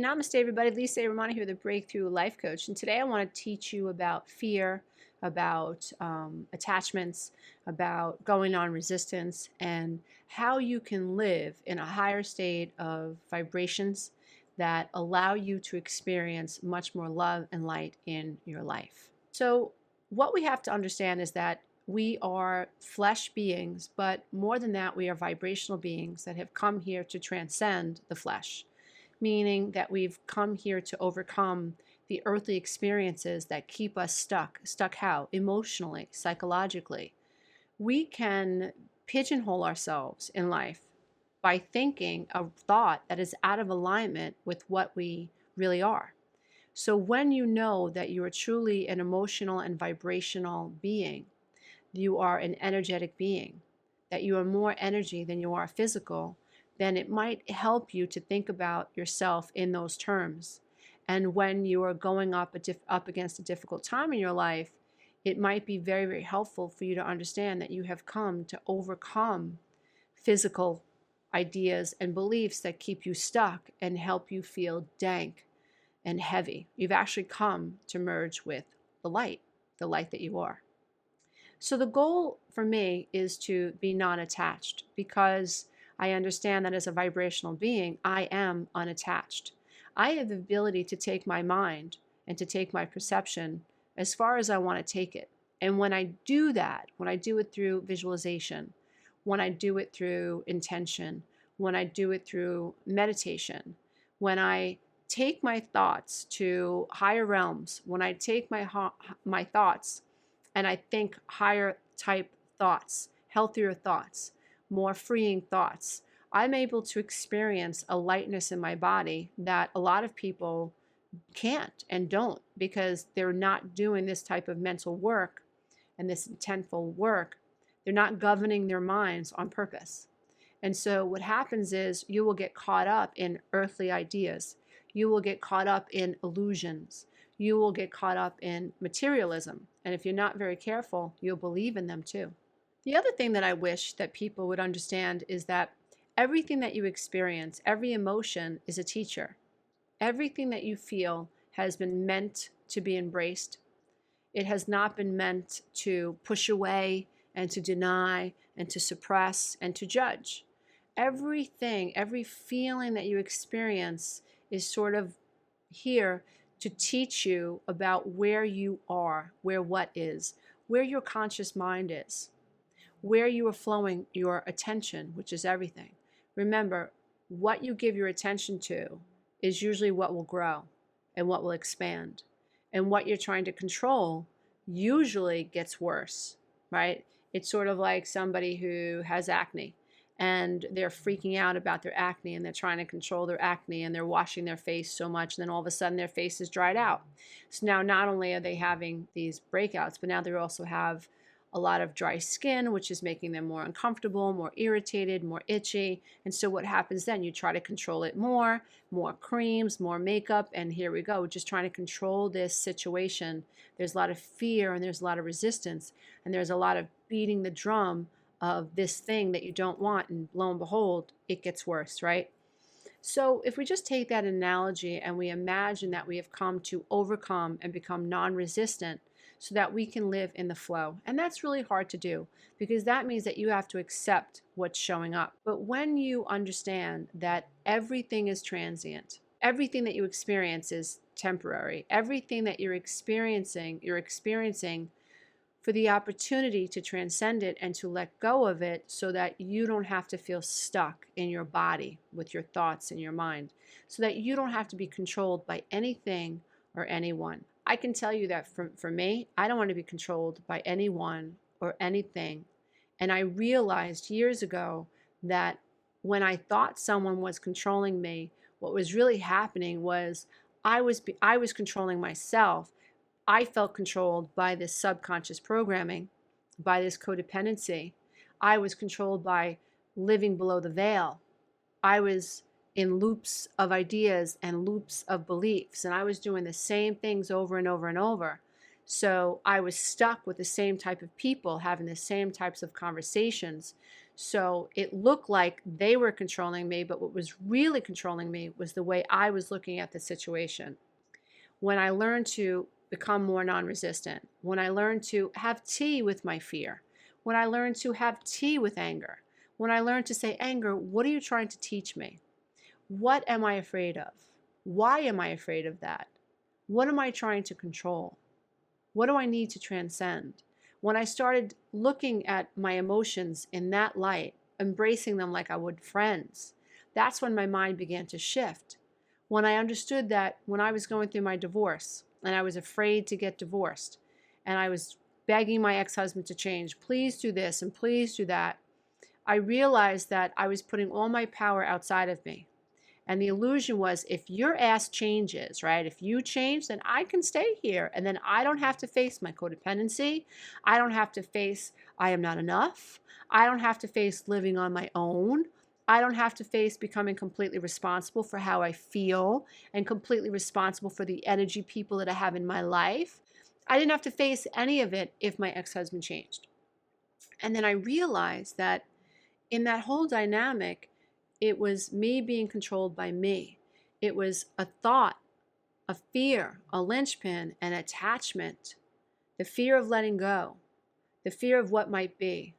Namaste, everybody. Lisa Romano here, the Breakthrough Life Coach. And today I want to teach you about fear, about attachments, about going on resistance, and how you can live in a higher state of vibrations that allow you to experience much more love and light in your life. So, what we have to understand is that we are flesh beings, but more than that, we are vibrational beings that have come here to transcend the flesh, meaning that we've come here to overcome the earthly experiences that keep us stuck. Stuck how? Emotionally, psychologically. We can pigeonhole ourselves in life by thinking a thought that is out of alignment with what we really are. So when you know that you are truly an emotional and vibrational being, you are an energetic being, that you are more energy than you are physical, then it might help you to think about yourself in those terms. And when you are going up against a difficult time in your life, it might be very, very helpful for you to understand that you have come to overcome physical ideas and beliefs that keep you stuck and help you feel dank and heavy. You've actually come to merge with the light that you are. So the goal for me is to be non-attached, because I understand that as a vibrational being, I am unattached. I have the ability to take my mind and to take my perception as far as I want to take it. And when I do that, when I do it through visualization, when I do it through intention, when I do it through meditation, when I take my thoughts to higher realms, when I take my thoughts and I think higher type thoughts, healthier thoughts, more freeing thoughts, I'm able to experience a lightness in my body that a lot of people can't and don't, because they're not doing this type of mental work and this intentful work. They're not governing their minds on purpose. And so what happens is you will get caught up in earthly ideas. You will get caught up in illusions. You will get caught up in materialism. And if you're not very careful, you'll believe in them too. The other thing that I wish that people would understand is that everything that you experience, every emotion is a teacher. Everything that you feel has been meant to be embraced. It has not been meant to push away and to deny and to suppress and to judge. Everything, every feeling that you experience is sort of here to teach you about where you are, where what is, where your conscious mind is, where you are flowing your attention, which is everything. Remember, what you give your attention to is usually what will grow and what will expand. And what you're trying to control usually gets worse, right? It's sort of like somebody who has acne and they're freaking out about their acne and they're trying to control their acne and they're washing their face so much, and then all of a sudden their face is dried out. So now not only are they having these breakouts, but now they also have a lot of dry skin, which is making them more uncomfortable, more irritated, more itchy. And so what happens then? You try to control it more creams, more makeup, and here we go, just trying to control this situation. There's a lot of fear and there's a lot of resistance and there's a lot of beating the drum of this thing that you don't want, and lo and behold, it gets worse, right? So if we just take that analogy and we imagine that we have come to overcome and become non-resistant so that we can live in the flow. And that's really hard to do, because that means that you have to accept what's showing up. But when you understand that everything is transient, everything that you experience is temporary, everything that you're experiencing for the opportunity to transcend it and to let go of it so that you don't have to feel stuck in your body with your thoughts and your mind, so that you don't have to be controlled by anything or anyone. I can tell you that for me, I don't want to be controlled by anyone or anything. And I realized years ago that when I thought someone was controlling me, what was really happening was I was controlling myself. I felt controlled by this subconscious programming, by this codependency. I was controlled by living below the veil. I was in loops of ideas and loops of beliefs, and I was doing the same things over and over and over. So I was stuck with the same type of people, having the same types of conversations. So it looked like they were controlling me, but what was really controlling me was the way I was looking at the situation. When I learned to become more non-resistant, when I learned to have tea with my fear, when I learned to have tea with anger, when I learned to say, anger, what are you trying to teach me? What am I afraid of? Why am I afraid of that? What am I trying to control? What do I need to transcend? When I started looking at my emotions in that light, embracing them like I would friends, that's when my mind began to shift. When I understood that when I was going through my divorce and I was afraid to get divorced and I was begging my ex-husband to change, please do this and please do that, I realized that I was putting all my power outside of me. And the illusion was, if your ass changes, right? If you change, then I can stay here. And then I don't have to face my codependency. I don't have to face I am not enough. I don't have to face living on my own. I don't have to face becoming completely responsible for how I feel and completely responsible for the energy people that I have in my life. I didn't have to face any of it if my ex-husband changed. And then I realized that in that whole dynamic, it was me being controlled by me. It was a thought, a fear, a linchpin, an attachment, the fear of letting go, the fear of what might be.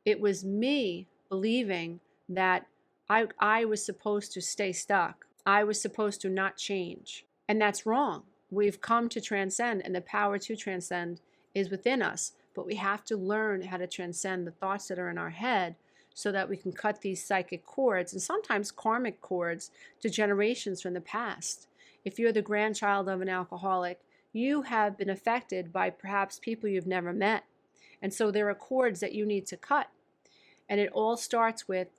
It was me believing that I was supposed to stay stuck. I was supposed to not change. And that's wrong. We've come to transcend, and the power to transcend is within us. But we have to learn how to transcend the thoughts that are in our head so that we can cut these psychic cords and sometimes karmic cords to generations from the past. If you're the grandchild of an alcoholic, you have been affected by perhaps people you've never met. And so there are cords that you need to cut. And it all starts with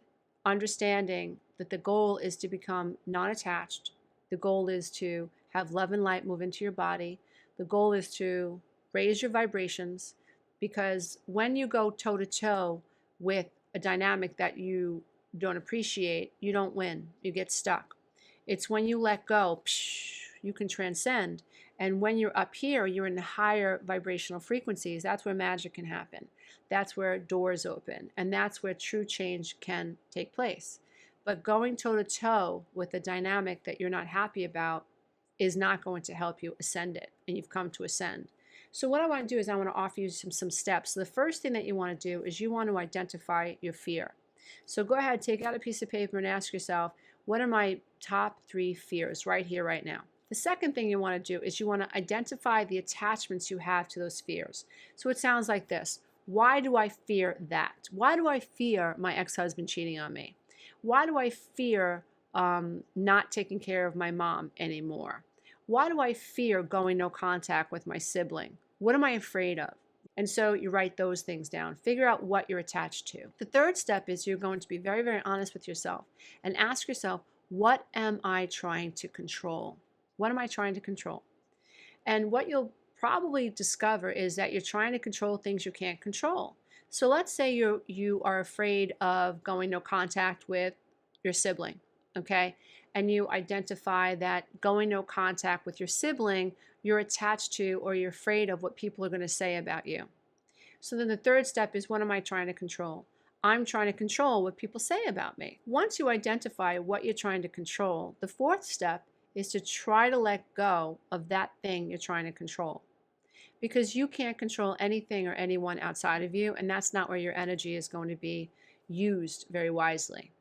understanding that the goal is to become non-attached. The goal is to have love and light move into your body. The goal is to raise your vibrations, because when you go toe-to-toe with a dynamic that you don't appreciate, you don't win. You get stuck. It's when you let go, you can transcend. And when you're up here, you're in higher vibrational frequencies. That's where magic can happen. That's where doors open. And that's where true change can take place. But going toe-to-toe with a dynamic that you're not happy about is not going to help you ascend it. And you've come to ascend. So what I want to do is I want to offer you some steps. So the first thing that you want to do is you want to identify your fear. So go ahead, take out a piece of paper and ask yourself, what are my top 3 fears right here, right now? The second thing you want to do is you want to identify the attachments you have to those fears. So it sounds like this. Why do I fear that? Why do I fear my ex-husband cheating on me? Why do I fear not taking care of my mom anymore? Why do I fear going no contact with my sibling? What am I afraid of? And so you write those things down. Figure out what you're attached to. The third step is you're going to be very, very honest with yourself and ask yourself, what am I trying to control? What am I trying to control? And what you'll probably discover is that you're trying to control things you can't control. So let's say you are afraid of going no contact with your sibling, okay? And you identify that going no contact with your sibling, you're attached to or you're afraid of what people are going to say about you. So then the third step is, what am I trying to control? I'm trying to control what people say about me. Once you identify what you're trying to control, the fourth step is to try to let go of that thing you're trying to control. Because you can't control anything or anyone outside of you, and that's not where your energy is going to be used very wisely.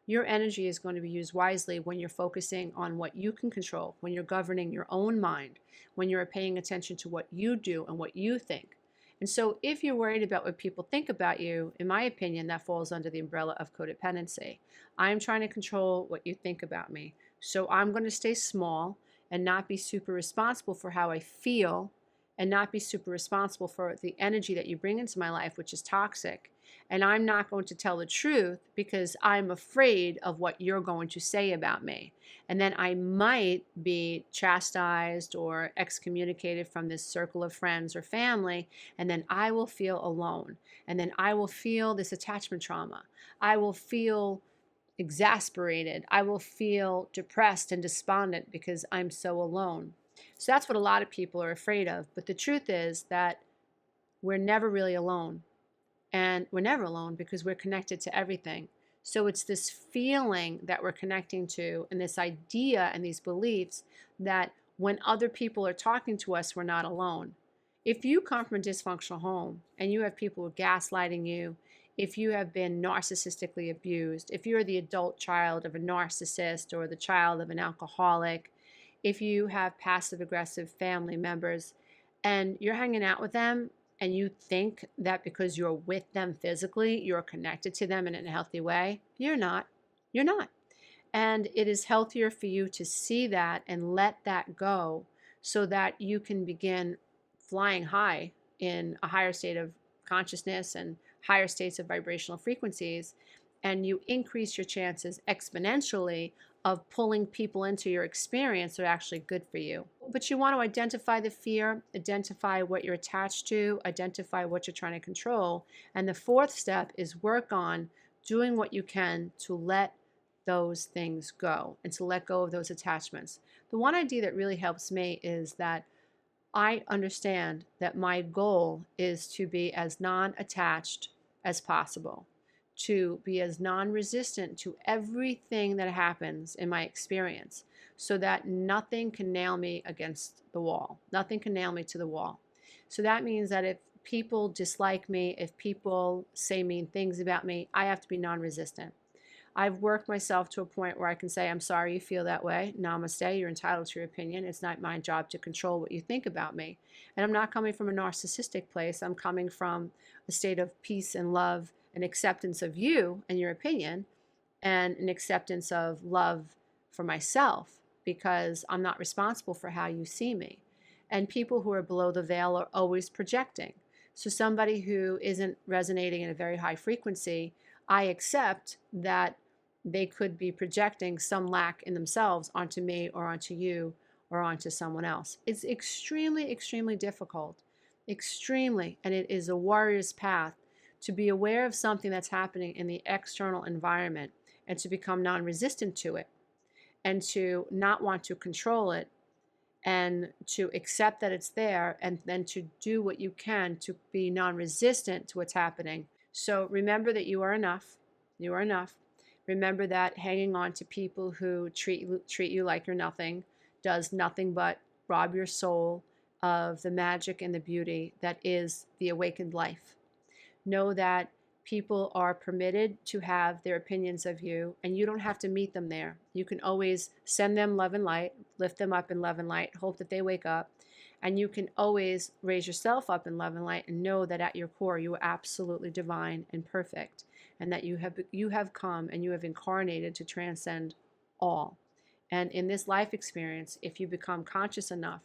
Your energy is going to be used wisely when you're focusing on what you can control, when you're governing your own mind, when you're paying attention to what you do and what you think. And so if you're worried about what people think about you, in my opinion, that falls under the umbrella of codependency. I'm trying to control what you think about me. So I'm going to stay small and not be super responsible for how I feel and not be super responsible for the energy that you bring into my life, which is toxic. And I'm not going to tell the truth because I'm afraid of what you're going to say about me. And then I might be chastised or excommunicated from this circle of friends or family, and then I will feel alone. And then I will feel this attachment trauma. I will feel exasperated. I will feel depressed and despondent because I'm so alone. So that's what a lot of people are afraid of. But the truth is that we're never really alone. And we're never alone because we're connected to everything. So it's this feeling that we're connecting to, and this idea and these beliefs that when other people are talking to us, we're not alone. If you come from a dysfunctional home and you have people gaslighting you, if you have been narcissistically abused, if you're the adult child of a narcissist or the child of an alcoholic, if you have passive aggressive family members and you're hanging out with them and you think that because you're with them physically, you're connected to them in a healthy way, you're not. You're not. And it is healthier for you to see that and let that go so that you can begin flying high in a higher state of consciousness and higher states of vibrational frequencies. And you increase your chances exponentially of pulling people into your experience that are actually good for you. But you want to identify the fear, identify what you're attached to, identify what you're trying to control. And the fourth step is work on doing what you can to let those things go and to let go of those attachments. The one idea that really helps me is that I understand that my goal is to be as non-attached as possible, to be as non-resistant to everything that happens in my experience, so that nothing can nail me against the wall. Nothing can nail me to the wall. So that means that if people dislike me, if people say mean things about me, I have to be non-resistant. I've worked myself to a point where I can say, I'm sorry you feel that way. Namaste. You're entitled to your opinion. It's not my job to control what you think about me. And I'm not coming from a narcissistic place. I'm coming from a state of peace and love and acceptance of you and your opinion, and an acceptance of love for myself, because I'm not responsible for how you see me. And people who are below the veil are always projecting. So somebody who isn't resonating at a very high frequency, I accept that they could be projecting some lack in themselves onto me or onto you or onto someone else. It's extremely, extremely difficult. Extremely. And it is a warrior's path to be aware of something that's happening in the external environment and to become non-resistant to it and to not want to control it and to accept that it's there and then to do what you can to be non-resistant to what's happening. So remember that you are enough. You are enough. Remember that hanging on to people who treat you like you're nothing does nothing but rob your soul of the magic and the beauty that is the awakened life. Know that people are permitted to have their opinions of you, and you don't have to meet them there. You can always send them love and light, lift them up in love and light, hope that they wake up, and you can always raise yourself up in love and light and know that at your core you are absolutely divine and perfect, and that you have come and you have incarnated to transcend all. And in this life experience, if you become conscious enough,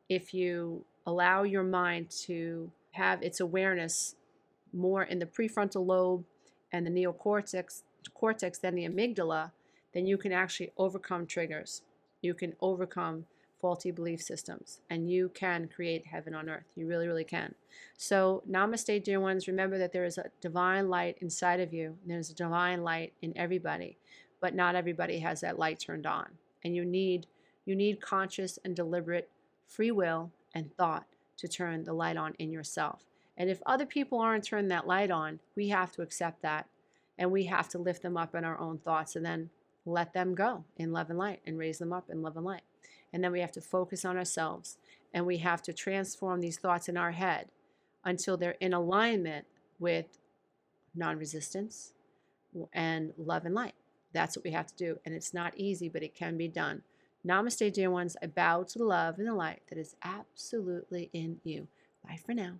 if you allow your mind to have its awareness more in the prefrontal lobe and the neocortex than the amygdala, then you can actually overcome triggers. You can overcome faulty belief systems, and you can create heaven on earth. You really, really can. So namaste, dear ones. Remember that there is a divine light inside of you. And there's a divine light in everybody, but not everybody has that light turned on. And you need conscious and deliberate free will and thought to turn the light on in yourself. And if other people aren't turning that light on, we have to accept that, and we have to lift them up in our own thoughts and then let them go in love and light and raise them up in love and light. And then we have to focus on ourselves, and we have to transform these thoughts in our head until they're in alignment with non-resistance and love and light. That's what we have to do. And it's not easy, but it can be done. Namaste, dear ones. I bow to the love and the light that is absolutely in you. Bye for now.